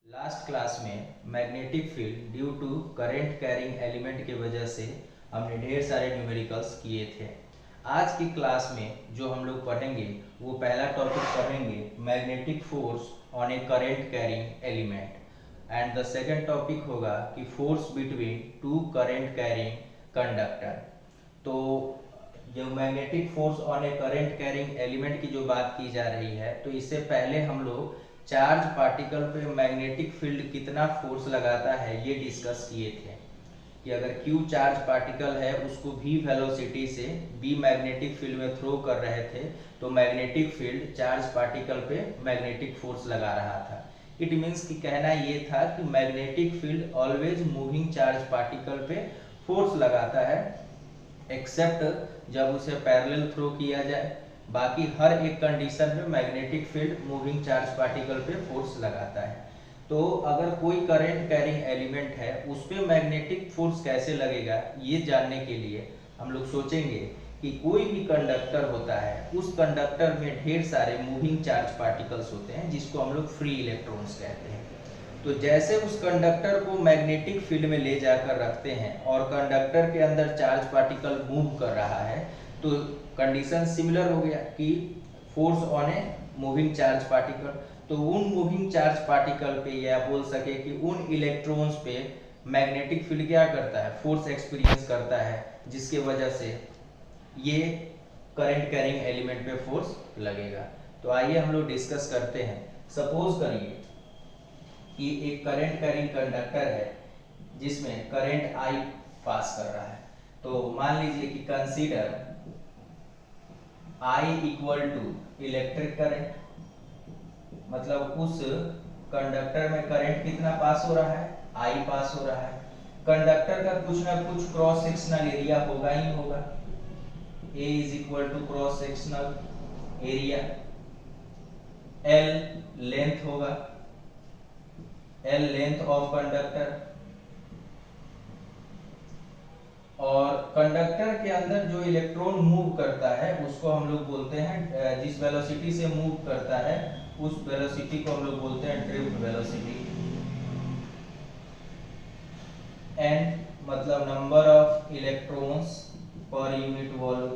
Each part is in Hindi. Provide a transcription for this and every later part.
लास्ट क्लास में magnetic field due to current carrying element के वजह से हमने ढेर सारे न्यूमेरिकल्स किए थे। आज की क्लास में जो हम लोग पढ़ेंगे वो पहला टॉपिक पढ़ेंगे magnetic force on A current carrying element and the second topic होगा कि force between two current carrying conductor. तो जो magnetic force on A current carrying element की जो बात की जा रही है, तो इससे पहले हम लोग चार्ज पार्टिकल पे मैग्नेटिक फील्ड कितना फोर्स लगाता है ये डिस्कस किए थे कि अगर Q चार्ज पार्टिकल है उसको v वेलोसिटी से b मैग्नेटिक फील्ड में थ्रो कर रहे थे तो मैग्नेटिक फील्ड चार्ज पार्टिकल पे मैग्नेटिक फोर्स लगा रहा था। इट मीन्स कि कहना ये था कि magnetic field always moving charge particle पे फोर्स लगाता है एक्सेप्ट जब उसे पैरेलल थ्रो किया जाए। बाकी हर एक कंडीशन में magnetic field moving charge particle पे फोर्स लगाता है। तो अगर कोई करंट कैरिंग एलिमेंट है उस पे मैग्नेटिक फोर्स कैसे लगेगा ये जानने के लिए हम लोग सोचेंगे कि कोई भी कंडक्टर होता है, उस कंडक्टर में ढेर सारे मूविंग चार्ज पार्टिकल्स होते हैं जिसको हम लोग फ्री इलेक्ट्रॉन्स कहते हैं। तो जैसे उस कंडक्टर को मैग्नेटिक फील्ड में ले जाकर रखते हैं और कंडक्टर के अंदर चार्ज पार्टिकल मूव कर रहा है तो कंडीशन सिमिलर हो गया कि force on a moving charge particle. तो उन मूविंग चार्ज पार्टिकल पे या बोल सके कि उन इलेक्ट्रॉन्स पे मैग्नेटिक फील्ड क्या करता है, फोर्स एक्सपीरियंस करता है, जिसके वजह से ये करंट कैरिंग एलिमेंट पे फोर्स लगेगा। तो आइए हम लोग डिस्कस करते हैं। सपोज करिए कि एक करंट कैरिंग कंडक्टर है जिसमें करंट I पास कर रहा है। तो मान लीजिए कि consider I equal to electric current, मतलब उस कंडक्टर में करंट कितना पास हो रहा है, I पास हो रहा है। कंडक्टर का कुछ ना कुछ क्रॉस सेक्शनल एरिया होगा ही होगा। A is equal to cross sectional area, L length होगा, L लेंथ ऑफ कंडक्टर। और कंडक्टर के अंदर जो इलेक्ट्रॉन मूव करता है उसको हम लोग बोलते हैं, जिस वेलोसिटी से मूव करता है उस वेलोसिटी को हम लोग बोलते हैं ड्रिफ्ट वेलोसिटी। एन मतलब number of electrons per unit volume,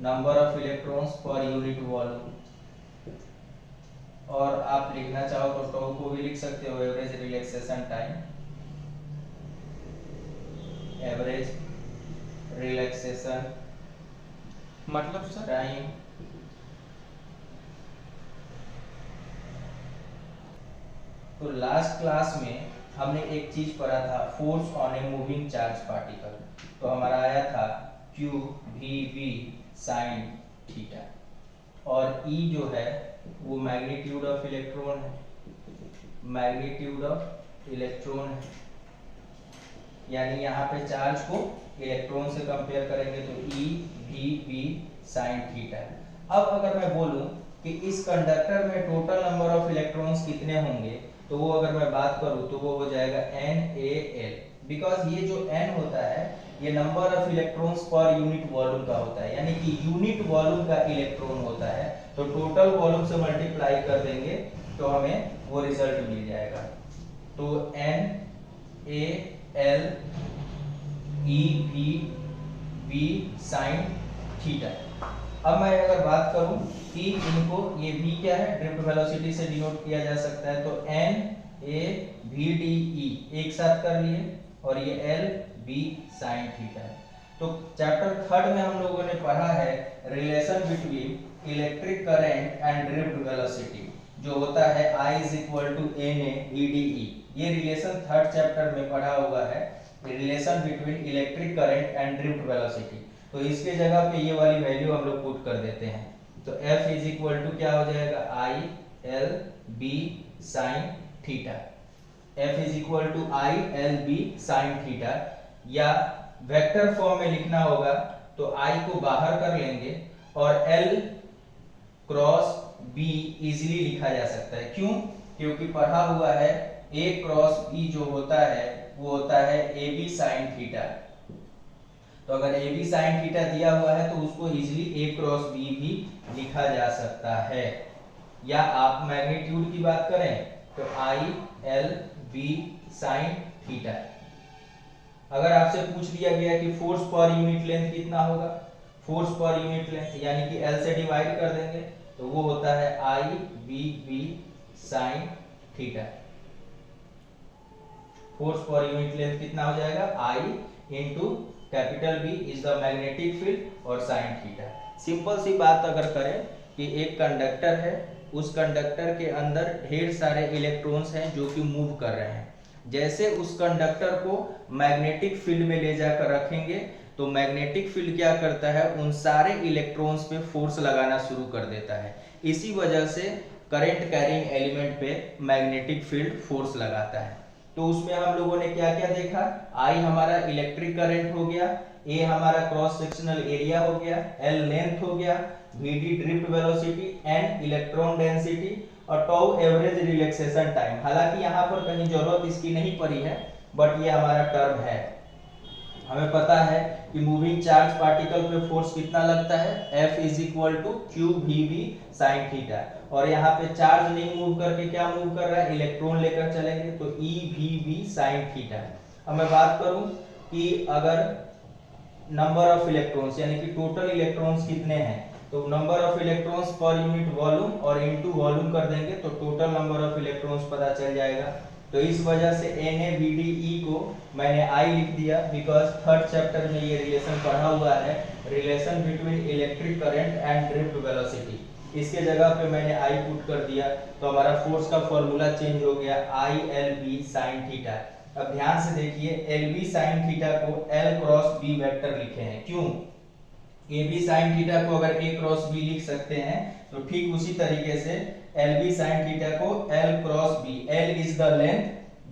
number of electrons per unit volume. और आप लिखना चाहो तो टॉ को भी लिख सकते हो, average relaxation time, average relaxation मतलब सर टाइम। तो लास्ट क्लास में हमने एक चीज पढ़ा था, force on a moving charge particle. तो हमारा आया था Q V साइन थीटा, और E जो है वो मैग्नीट्यूड ऑफ इलेक्ट्रॉन है, मैग्नीट्यूड ऑफ इलेक्ट्रॉन है, यानी यहाँ पे चार्ज को इलेक्ट्रॉन से कंपेयर करेंगे तो E V साइन थीटा। अब अगर मैं बोलूं कि इस कंडक्टर में टोटल नंबर ऑफ इलेक्ट्रॉन्स कितने होंगे तो वो अगर मैं बात करूं तो वो हो जाएगा NaL, बिकॉज ये जो N होता है ये number of electrons per unit volume का होता है, यानी कि यूनिट वॉल्यूम का इलेक्ट्रॉन होता है। तो टोटल वॉल्यूम से मल्टीप्लाई कर देंगे तो हमें वो रिजल्ट मिल जाएगा। तो NaL EV साइन थीटा। अब मैं अगर बात करूं कि इनको, ये v क्या है, ड्रिफ्ट वेलोसिटी से डिनोट किया जा सकता है, तो NaVdE एक साथ कर लिए, और ये LV साइन थीटा। तो चैप्टर थर्ड में हम लोगों ने पढ़ा है relation between electric current and drift velocity, जो होता है I is equal to NaVdE। ये रिलेशन थर्ड चैप्टर में पढ़ा हुआ है, relation between electric current and drift velocity. तो इसके जगह पे ये वाली वैल्यू हम लोग पुट कर देते हैं। तो F इज इक्वल टू क्या हो जाएगा, ILB sine theta. F is equal to ILB sine theta, या वेक्टर फॉर्म में लिखना होगा तो I को बाहर कर लेंगे और L क्रॉस B इजीली लिखा जा सकता है। क्यों? क्योंकि पढ़ा हुआ है A क्रॉस B जो होता है वो होता है AB साइन थीटा। तो अगर AB साइन थीटा दिया हुआ है तो उसको इजीली A क्रॉस B भी लिखा जा सकता है। या आप मैग्नीट्यूड की बात करें तो I L B sine theta. अगर आपसे पूछ दिया गया कि फोर्स पर यूनिट लेंथ कितना होगा, फोर्स पर यूनिट लेंथ यानी कि एल से डिवाइड कर देंगे तो वो होता है I B B sine theta. Force पर यूनिट लेंथ कितना हो जाएगा, I into capital B is the magnetic field और साइन थीटा। सिंपल सी बात अगर करें कि एक कंडक्टर है, उस कंडक्टर के अंदर ढेर सारे इलेक्ट्रॉन्स हैं जो कि मूव कर रहे हैं। जैसे उस कंडक्टर को मैग्नेटिक फील्ड में ले जाकर रखेंगे तो मैग्नेटिक फील्ड क्या करता है, उन सारे इलेक्ट्रॉन्स पे फोर्स लगाना शुरू कर देता है। इसी वजह से करंट कैरिंग एलिमेंट पे मैग्नेटिक फील्ड फोर्स लगाता है। तो उसमें हम लोगों ने क्या क्या देखा, आई हमारा इलेक्ट्रिक करंट हो गया, ए हमारा क्रॉस सेक्शनल एरिया हो गया, एल लेंथ हो गया, VD drift velocity and electron density और टाउ एवरेज रिलैक्सेशन टाइम। हालांकि यहाँ पर कहीं जरूरत इसकी नहीं पड़ी है, बट ये हमारा टर्म है। हमें पता है कि मूविंग चार्ज पार्टिकल पे फोर्स कितना लगता है, F is equal to q v B sine theta. और यहाँ पे चार्ज नहीं मूव करके क्या मूव कर रहा है, इलेक्ट्रॉन लेकर चलेंगे तो e v B sine theta. अब मैं बात करूं कि अगर नंबर ऑफ इलेक्ट्रॉन्स यानी कि टोटल इलेक्ट्रॉन्स कितने हैं, तो number of electrons per unit volume और इनटू वॉल्यूम कर देंगे तो टोटल नंबर ऑफ इलेक्ट्रॉन्स पता चल जाएगा। तो इस वजह से NaVdE को मैंने I लिख दिया, बिकॉज थर्ड चैप्टर में ये रिलेशन पढ़ा हुआ है, relation between electric current and drift velocity. इसके जगह पे मैंने I पुट कर दिया तो हमारा फोर्स का फॉर्मूला चेंज हो गया, I L B sign theta. अब ध्यान से देखिए, एल बी साइन थीटा को L क्रॉस B वेक्टर लिखे हैं, क्यों? ए बी साइन थीटा को अगर A क्रॉस B लिख सकते हैं तो ठीक उसी तरीके से एल बी साइन थीटा को L cross B, L is the length,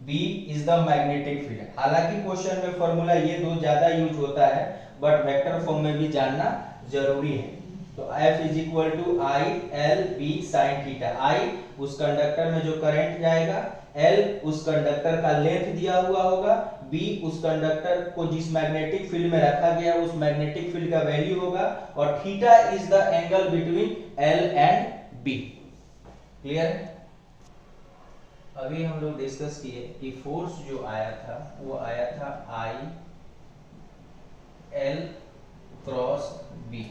B is the magnetic field. हालांकि क्वेश्चन में फॉर्मूला ये दो ज्यादा यूज होता है, बट वेक्टर फॉर्म में भी जानना जरूरी है। तो F is equal to I L B sine theta. I उस कंडक्टर में जो करंट जाएगा, L उस कंडक्टर का लेंथ दिया हुआ होगा, B उस कंडक्टर को जिस मैग्नेटिक फील्ड में रखा गया उस मैग्नेटिक फील्ड का वैल्यू होगा, और theta is the angle between L and B। Clear है? अभी हम लोग डिस्कस किए कि फोर्स जो आया था वो आया था आई एल क्रॉस बी,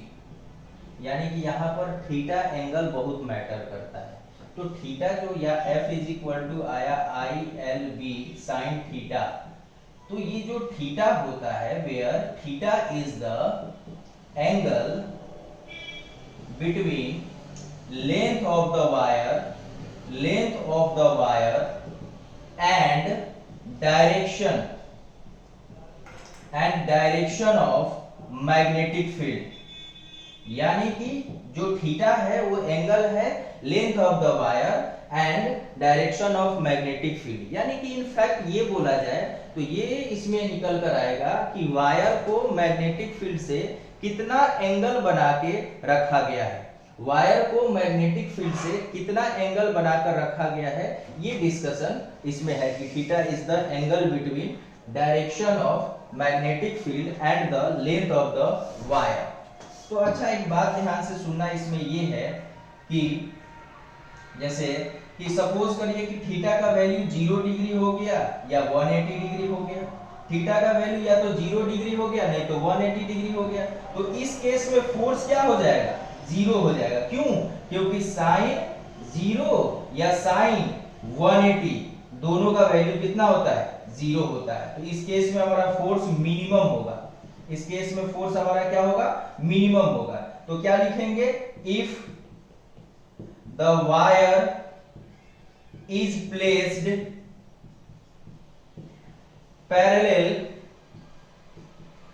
यानी कि यहाँ पर थीटा एंगल बहुत मैटर करता है। तो थीटा जो या F इज इक्वल टू आया I L B sine theta, तो ये जो थीटा होता है, where theta is the angle between length of the wire and direction of magnetic field। यानी कि जो थीटा है वो एंगल है length of the wire and direction of magnetic field. यानी कि इनफैक्ट ये बोला जाए तो ये इसमें निकल कर आएगा कि वायर को मैग्नेटिक फील्ड से कितना एंगल बना के रखा गया है, वायर को मैग्नेटिक फील्ड से कितना एंगल बनाकर रखा गया है, ये डिस्कशन इसमें है कि theta is the angle between direction of magnetic field and the length of the wire. तो अच्छा, एक बात ध्यान से सुनना इसमें ये है कि जैसे कि सपोज करिए कि थीटा का वैल्यू 0 डिग्री हो गया या 180 डिग्री हो गया। थीटा का वैल्यू या तो 0 डिग्री हो गया, नहीं तो 180 डिग्री हो गया। तो इस केस में फोर्स क्या हो जाएगा, 0 हो जाएगा। क्यों? क्योंकि साइन 0 या साइन 180 दोनों का वैल्यू कितना होता है, 0 होता है। तो इस केस में हमारा फोर्स मिनिमम होगा, इस केस में फोर्स हमारा क्या होगा, मिनिमम होगा। तो क्या लिखेंगे, if the wire is placed parallel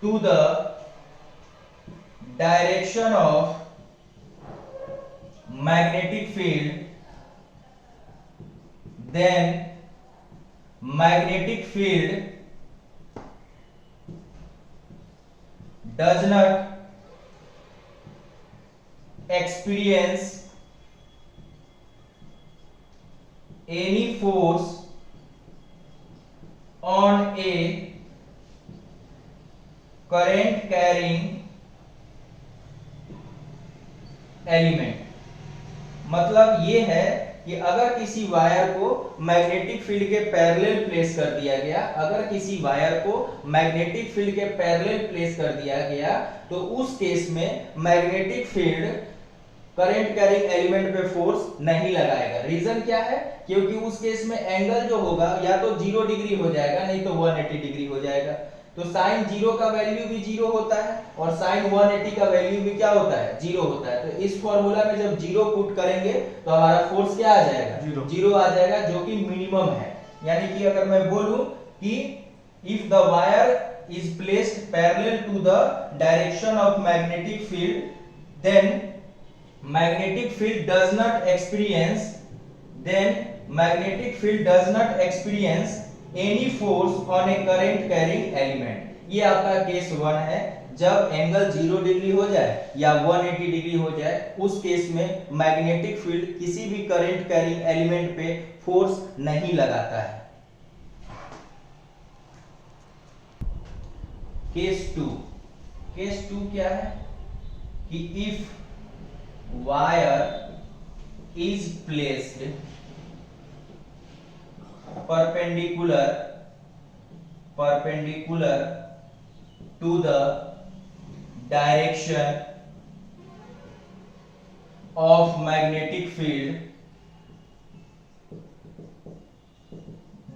to the direction of magnetic field, then magnetic field does not experience any force on a current carrying element। मतलब ये है कि अगर किसी वायर को मैग्नेटिक फील्ड के पैरेलल प्लेस कर दिया गया, अगर किसी वायर को मैग्नेटिक फील्ड के पैरेलल प्लेस कर दिया गया तो उस केस में magnetic field current carrying element पे फोर्स नहीं लगाएगा। रीजन क्या है? क्योंकि उस केस में एंगल जो होगा या तो 0 डिग्री हो जाएगा नहीं तो 180 डिग्री हो जाएगा। तो साइन 0 का वैल्यू भी 0 होता है और साइन 180 का वैल्यू भी क्या होता है? 0 होता है। तो इस फॉर्मूला में जब 0 पुट करेंगे तो हमारा फोर्स क्या आ जाएगा? 0 आ जाएगा, जो कि मिनिमम है। यानी कि अगर मैं बोलूं कि if the wire is placed parallel to the direction of magnetic field then magnetic field does not experience any force on a current carrying element। ये आपका केस 1 है। जब एंगल 0 डिग्री हो जाए या 180 डिग्री हो जाए उस केस में मैग्नेटिक फील्ड किसी भी करंट कैरिंग एलिमेंट पे फोर्स नहीं लगाता है। केस 2 क्या है कि if wire is placed perpendicular to the direction of magnetic field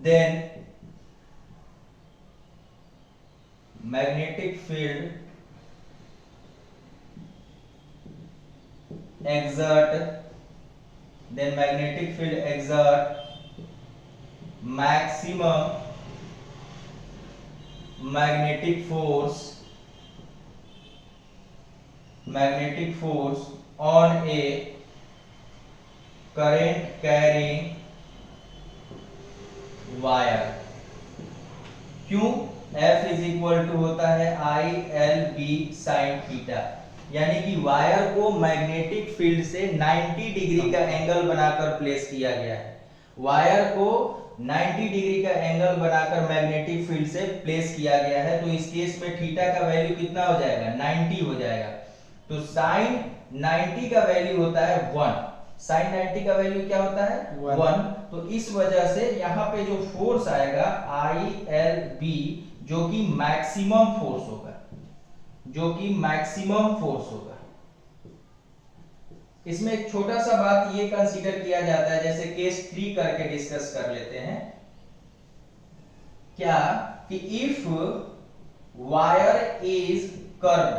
then magnetic field exert maximum magnetic force on a current carrying wire। क्यों? F इज इक्वल टू होता है ILB sin थीटा। यानी कि वायर को मैग्नेटिक फील्ड से 90 डिग्री का एंगल बनाकर प्लेस किया गया है। वायर को 90 डिग्री का एंगल बनाकर मैग्नेटिक फील्ड से प्लेस किया गया है। तो इस केस में थीटा का वैल्यू कितना हो जाएगा? 90 हो जाएगा। तो साइन 90 का वैल्यू होता है 1। साइन 90 का वैल्यू क्या होता है? 1। तो इस वजह से यहाँ पे जो फोर्स आएगा ILB जो कि मैक्सिमम फोर्स होगा, इसमें एक छोटा सा बात ये कंसीडर किया जाता है, जैसे केस 3 करके डिस्कस कर लेते हैं। क्या कि इफ वायर इज कर्व्ड,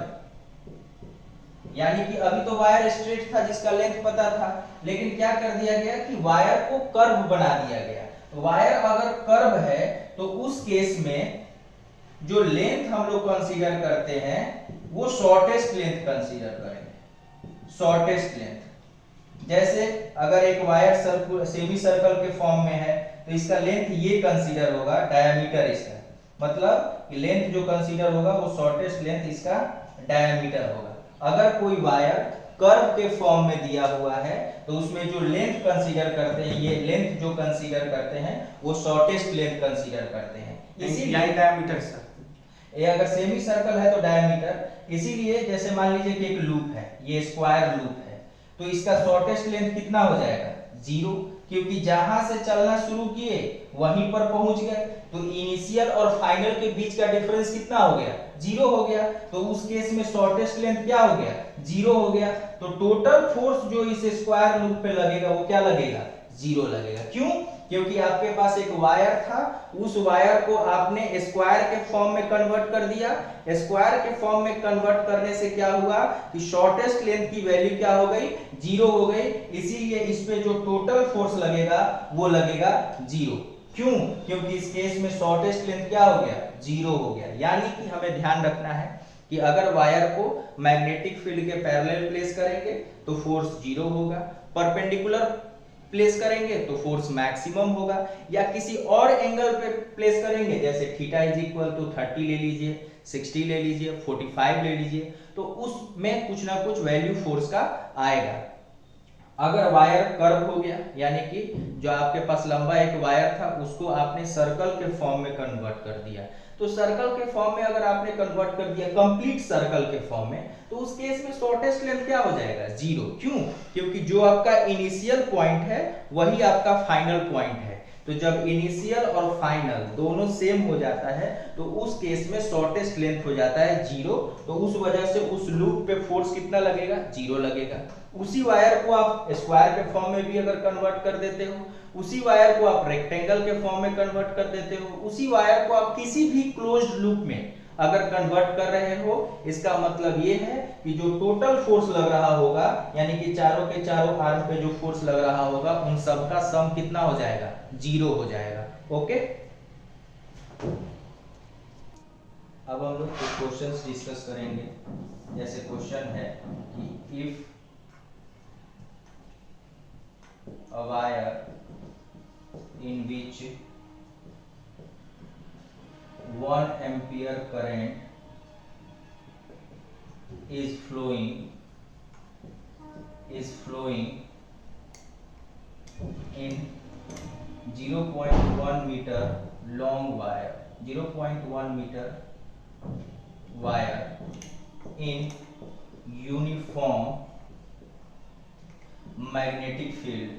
यानी कि अभी तो वायर स्ट्रेट था जिसका लेंथ पता था, लेकिन क्या कर दिया गया कि वायर को कर्व बना दिया गया। तो वायर अगर कर्व है तो उस केस में जो लेंथ हम लोग कंसीडर करते हैं वो शॉर्टेस्ट लेंथ कंसीडर करेंगे। शॉर्टेस्ट लेंथ, जैसे अगर एक वायर सेमी सर्कल के फॉर्म में है तो इसका लेंथ ये कंसीडर होगा, डायमीटर इसका, मतलब कि लेंथ जो कंसीडर होगा वो शॉर्टेस्ट लेंथ इसका डायमीटर होगा। अगर कोई वायर कर्व के फॉर्म में दिया हुआ है तो उसमें जो लेंथ कंसीडर करते हैं, ये लेंथ जो कंसीडर करते हैं वो शॉर्टेस्ट लेंथ कंसीडर करते हैं। इसीलिए डायमीटर सर, ये अगर सेमी सर्कल है तो डायमीटर। इसीलिए जैसे मान लीजिए कि एक लूप है, ये स्क्वायर लूप है, तो इसका शॉर्टेस्ट लेंथ कितना हो जाएगा? 0, क्योंकि जहां से चलना शुरू किए वहीं पर पहुंच गए। तो इनिशियल और फाइनल के बीच का डिफरेंस कितना हो गया? 0 हो गया। तो उस केस में शॉर्टेस्ट लेंथ क्या हो गया? 0 हो गया। तो टोटल फोर्स जो इस स्क्वायर लूप पे लगेगा वो क्या लगेगा? 0 लगेगा। क्यों? क्योंकि आपके पास एक वायर था, उस वायर को आपने स्क्वायर के फॉर्म में कन्वर्ट कर दिया। स्क्वायर के फॉर्म में कन्वर्ट करने से क्या हुआ कि शॉर्टेस्ट लेंथ की वैल्यू क्या हो गई? 0 हो गई। इसीलिए इस पे जो टोटल फोर्स लगेगा वो लगेगा 0। क्यों? क्योंकि इस केस में शॉर्टेस्ट लेंथ क्या हो गया? 0 हो गया। यानी कि हमें ध्यान रखना है कि अगर वायर को मैग्नेटिक फील्ड के पैरेलल प्लेस करेंगे तो फोर्स 0 होगा, परपेंडिकुलर प्लेस करेंगे तो फोर्स मैक्सिमम होगा, या किसी और एंगल पे प्लेस करेंगे जैसे थीटा इज इक्वल टू 30 ले लीजिए, 60 ले लीजिए, 45 ले लीजिए, तो उसमें कुछ ना कुछ वैल्यू फोर्स का आएगा। अगर वायर कर्व हो गया, यानी कि जो आपके पास लंबा एक वायर था उसको आपने सर्कल के फॉर्म में कन्वर्ट कर दिया, तो तो सर्कल के फॉर्म में अगर आपने कन्वर्ट कर दिया कंप्लीट सर्कल के फॉर्म में, तो उस केस में शॉर्टेस्ट लेंथ क्या हो जाएगा? 0। क्यों? क्योंकि जो आपका इनिशियल पॉइंट है वही आपका फाइनल पॉइंट है। तो जब इनिशियल और फाइनल दोनों सेम हो जाता है तो उस केस में शॉर्टेस्ट लेंथ हो जाता है 0। तो उस वजह से उस लूप पे फोर्स कितना लगेगा? 0 लगेगा। उसी वायर को आप स्क्वायर के फॉर्म में भी अगर कन्वर्ट कर देते हो, उसी वायर को आप रेक्टेंगल के फॉर्म में कन्वर्ट कर देते हो, उसी वायर को आप किसी भी क्लोज्ड लूप में अगर कन्वर्ट कर रहे हो, इसका मतलब ये है कि जो टोटल फोर्स लग रहा होगा, यानी कि चारों के चारों आर्म पे जो फोर्स लग रहा होगा, उन सब का सम कितना हो जाएगा? 0 हो जाएगा। ओके, अब हम लोग कुछ क्वेश्चंस डिस्कस करेंगे। जैसे क्वेश्चन है कि if a wire in which 1 ampere current is flowing in 0.1 meter long wire, 0.1 meter wire in uniform magnetic field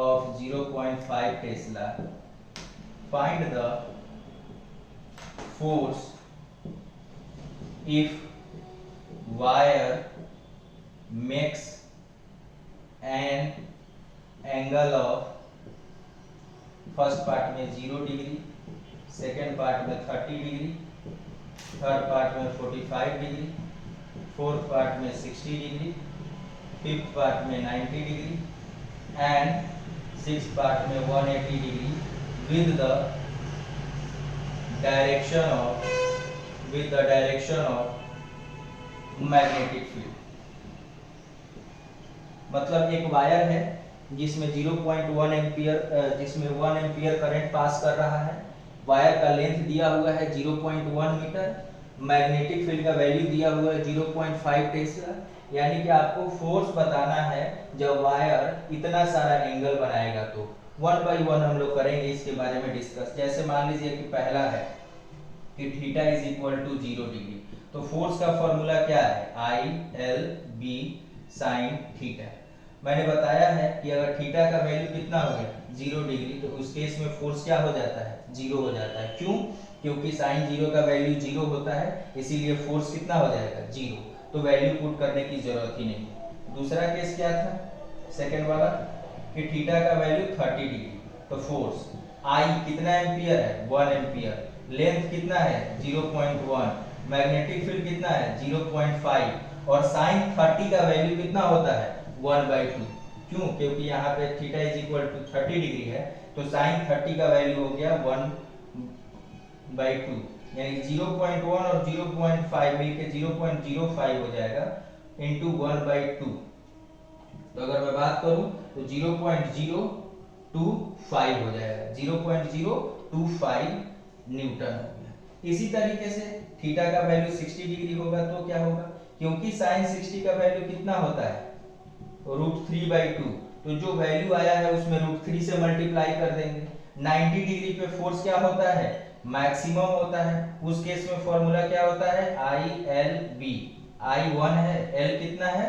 of 0.5 Tesla, find the force if wire makes an angle of, first part में 0 डिग्री, सेकेंड पार्ट में 30 डिग्री, थर्ड पार्ट में 45 डिग्री, फोर्थ पार्ट में 60 डिग्री, फिफ्थ पार्ट में 90 डिग्री एंड सिक्स्थ पार्ट में 180 degree with the direction of magnetic field। मतलब एक वायर है जिसमें 0.1 एम्पियर जिसमें 1 एम्पियर करंट पास कर रहा है। वायर का लेंथ दिया हुआ है 0.1 मीटर, मैग्नेटिक फील्ड का वैल्यू दिया हुआ है 0.5 टेस्ला। यानी कि आपको फोर्स बताना है जब वायर इतना सारा एंगल बनाएगा। तो 1 बाई 1 हम लोग करेंगे इसके बारे में डिस्कस। जैसे मान लीजिए कि पहला है कि theta is equal to 0 degree, तो फोर्स का फॉर्मूला क्या है? ILB sine theta. मैंने बताया है कि अगर थीटा का वैल्यू कितना हो गया? 0 डिग्री, तो उस केस में फोर्स क्या हो जाता है? 0 हो जाता है। क्यों? क्योंकि साइन 0 का वैल्यू 0 होता है, इसीलिए फोर्स कितना हो जाएगा? 0। तो वैल्यू पुट करने की जरूरत ही नहीं। दूसरा केस क्या था? सेकंड वाला कि थीटा का वैल्यू 30 डिग्री, तो फोर्स I कितना एम्पियर है? 1 एम्पियर, लेंथ कितना है? 0.1, मैग्नेटिक फील्ड कितना है? 0.5 और साइन 30 का वैल्यू कितना होता है? 1/2। क्यों? क्योंकि यहाँ पे theta is equal to 30 degree है, तो साइन 30 का वैल्यू हो गया 1/2, यानी 0.1 और 0.5 मिलके 0.05 हो जाएगा इंटू 1/2। तो अगर मैं बात करूं तो 0.025 हो जाएगा, 0.025 न्यूटन हो गया। इसी तरीके से थीटा का वैल्यू 60 डिग्री होगा तो क्या होगा? क्योंकि साइन 60 का वैल्यू कितना होता है? √3/2। तो जो वैल्यू आया है उसमें √3 से मल्टीप्लाई कर देंगे। 90 डिग्री पे फोर्स क्या होता है? मैक्सिमम होता है। उस केस में फॉर्मूला क्या होता है? ILB। I 1 है, L कितना है?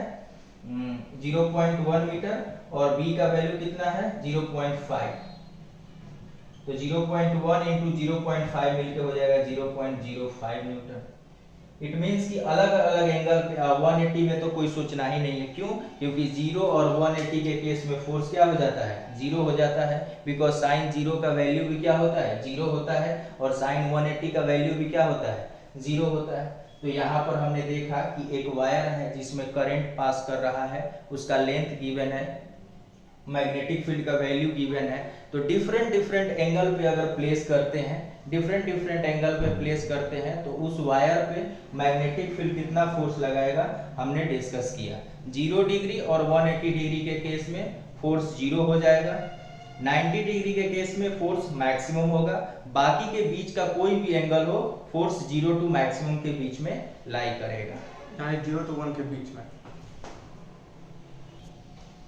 0.1 मीटर और B का वैल्यू कितना है? 0.5। तो 0.1 इंटू 0.5 मिलके हो जाएगा 0.05 न्यूटन। इट मींस कि अलग अलग एंगल पे 180 में तो कोई सोचना ही नहीं है। क्यों? क्योंकि 0 और 180 के केस में फोर्स क्या हो जाता है? 0 हो जाता है, बिकॉज साइन 0 का वैल्यू भी क्या होता है? 0 होता है, और साइन 180 का वैल्यू भी क्या होता है? 0 होता है। तो यहाँ पर हमने देखा कि एक वायर है जिसमें करंट पास कर रहा है, उसका लेंथ गिवन है, मैग्नेटिक फील्ड का वैल्यू गिवन है। तो डिफरेंट डिफरेंट एंगल पे अगर प्लेस करते हैं, डिफरेंट डिफरेंट एंगल पे प्लेस करते हैं, तो उस वायर पे मैग्नेटिक फील्ड कितना फोर्स लगाएगा हमने डिस्कस किया। 0 डिग्री और 180 डिग्री के केस में फोर्स 0 हो जाएगा, 90 डिग्री के केस में फोर्स मैक्सिमम होगा, बाकी के बीच का कोई भी एंगल हो फोर्स 0 टू मैक्सिमम के बीच में लाई करेगा। 0 to 1 के बीच में।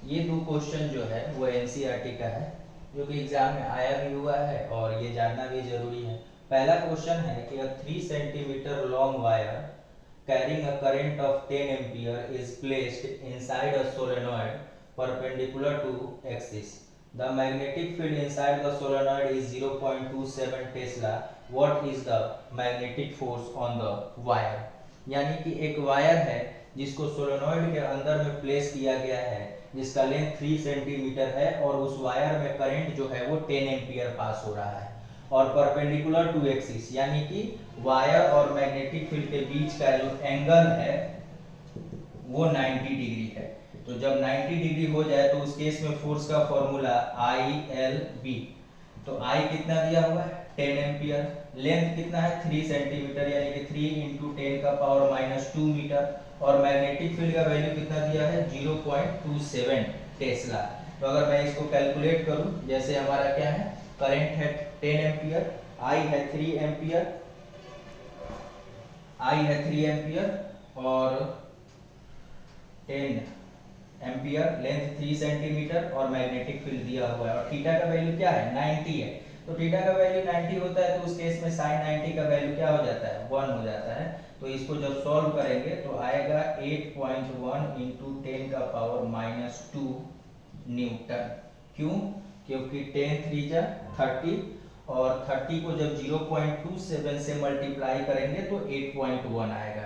ये दो क्वेश्चन जो है वो एनसीईआरटी का है। जो कि एग्जाम में आया भी हुआ है और ये जानना भी जरूरी है। पहला क्वेश्चन है कि 3 centimetre long wire carrying a current of 10 ampere is placed inside a solenoid perpendicular to axis. The magnetic field inside the solenoid is 0.27 Tesla. What is the magnetic force on the wire? यानी कि एक वायर है जिसको सोलेनॉइड के अंदर में प्लेस किया गया है, जिसका लेंथ 3 सेंटीमीटर है और उस वायर में करंट जो है वो 10 एम्पियर पास हो रहा है और परपेंडिकुलर टू एक्सिस, यानी कि वायर और मैग्नेटिक फील्ड के बीच का जो एंगल है वो 90 डिग्री है। तो जब 90 डिग्री हो जाए तो उस केस में फोर्स का फॉर्मूला ILB। तो I कितना दिया हुआ है 10 एम्पियर, लेंथ कितना है 3 सेंटीमीटर यानी कि 3 × 10 का पावर -2 मीटर और मैग्नेटिक फील्ड का वैल्यू कितना दिया है 0.27 टेस्ला। तो अगर मैं इसको कैलकुलेट करूं, जैसे हमारा क्या है करंट है 10 एम्पियर, I है 3 एम्पियर, I है 3 एम्पियर और 10 एम्पियर, लेंथ 3 सेंटीमीटर और मैग्नेटिक फील्ड दिया हुआ है और थीटा का वैल्यू क्या है 90 है। तो थीटा का वैल्यू 90 होता है तो उस केस में sin 90 का वैल्यू क्या हो जाता है 1 हो जाता है। तो इसको जब सॉल्व करेंगे तो आएगा 8.1 × 10 का पावर -2 न्यूटन। क्यों? क्योंकि 10 3 जा 30 और 30 को जब 0.27 से मल्टीप्लाई करेंगे तो 8.1 आएगा।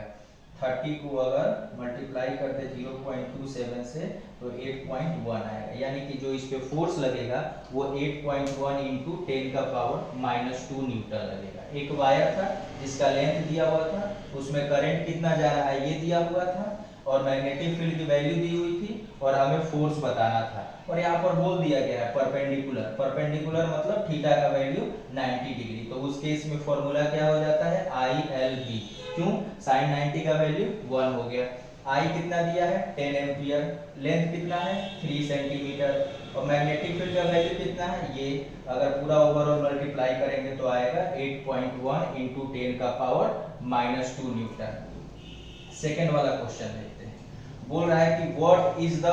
30 को अगर मल्टीप्लाई करते 0.27 से तो 8.1 आएगा, यानी कि जो इस पे फोर्स लगेगा वो 8.1 × 10 का पावर -2 न्यूटन लगेगा। एक वायर था जिसका लेंथ दिया हुआ था, उसमें करंट कितना जा रहा है ये दिया हुआ था और मैग्नेटिक फील्ड की वैल्यू दी हुई थी और हमें फोर्स बताना था और यहाँ पर बोल दिया गया है परपेंडिकुलर। परपेंडिकुलर मतलब थीटा का वैल्यू 90 डिग्री। तो उस केस में फॉर्मूला क्या हो जाता है ILB। क्यों? sin 90 का वैल्यू 1 हो गया। I कितना दिया है 10 एम्पियर, लेंथ कितना है 3 सेंटीमीटर और मैग्नेटिक फील्ड का वैल्यू कितना है ये अगर पूरा ओवरऑल मल्टीप्लाई करेंगे तो आएगा 8.1 × 10 का पावर -2 न्यूटन। सेकेंड वाला क्वेश्चन देखते हैं। बोल रहा है कि what is the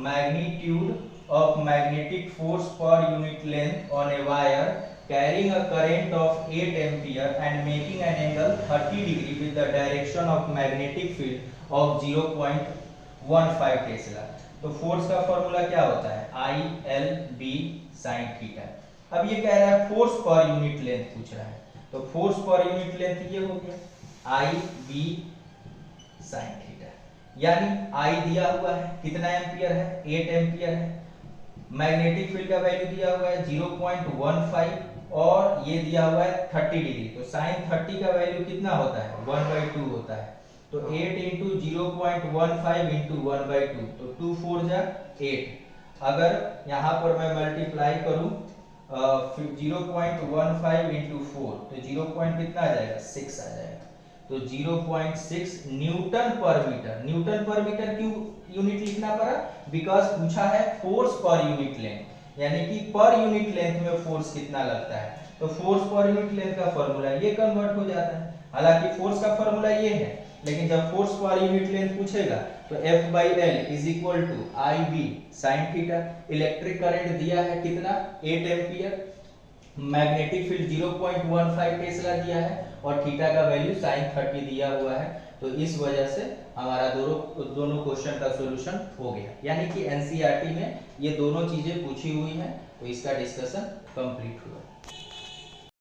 magnitude of magnetic force पर unit length on a wire carrying a current of 8 ampere and making an angle 30 degree with the direction of magnetic field of 0.15 Tesla. तो फोर्स का फॉर्मूला क्या होता है ILB sin थीटा। अब ये कह रहा है फोर्स पर यूनिट लेंथ पूछ रहा है, तो फोर्स पर यूनिट लेंथ ये हो गया IB sin थीटा, यानी I दिया हुआ है कितना एम्पियर है 8 एम्पियर है, मैग्नेटिक फील्ड का वैल्यू दिया हुआ है 0.15 और ये दिया हुआ है 30 डिग्री। तो sin 30 का वैल्यू कितना होता है 1/2 होता है। तो 8 × 0.15 × 1/2 तो 2 4 जा 8। अगर यहाँ पर मैं मल्टीप्लाई करूँ 0.15 × 4 तो 0. कितना आ जाएगा 6 आ जाएगा। तो 0.6 न्यूटन पर मीटर। न्यूटन पर मीटर क्यों यूनिट लिखना पड़ा? बिकॉज पूछा है फोर्स पर यूनिट लेंथ, यानी कि पर यूनिट लेंथ में फोर्स कितना लगता है। तो फोर्स पर यूनिट लेंथ का फॉर्मूला ये कन्वर्ट हो जाता है। हालांकि फोर्स का फॉर्मूला ये है, लेकिन जब फोर्स पर यूनिट लेंथ पूछेगा तो F/L = IB sin theta. Electric current दिया है कितना 8 एम्पियर, मैग्नेटिक फील्ड 0.15 टेस्ला दिया है और थीटा का वैल्यू sin 30 दिया हुआ है। तो इस वजह से हमारा दोनों क्वेश्चन का सॉल्यूशन हो गया, यानी कि एनसीईआरटी में ये दोनों चीजें पूछी हुई हैं। तो इसका डिस्कशन कंप्लीट हुआ।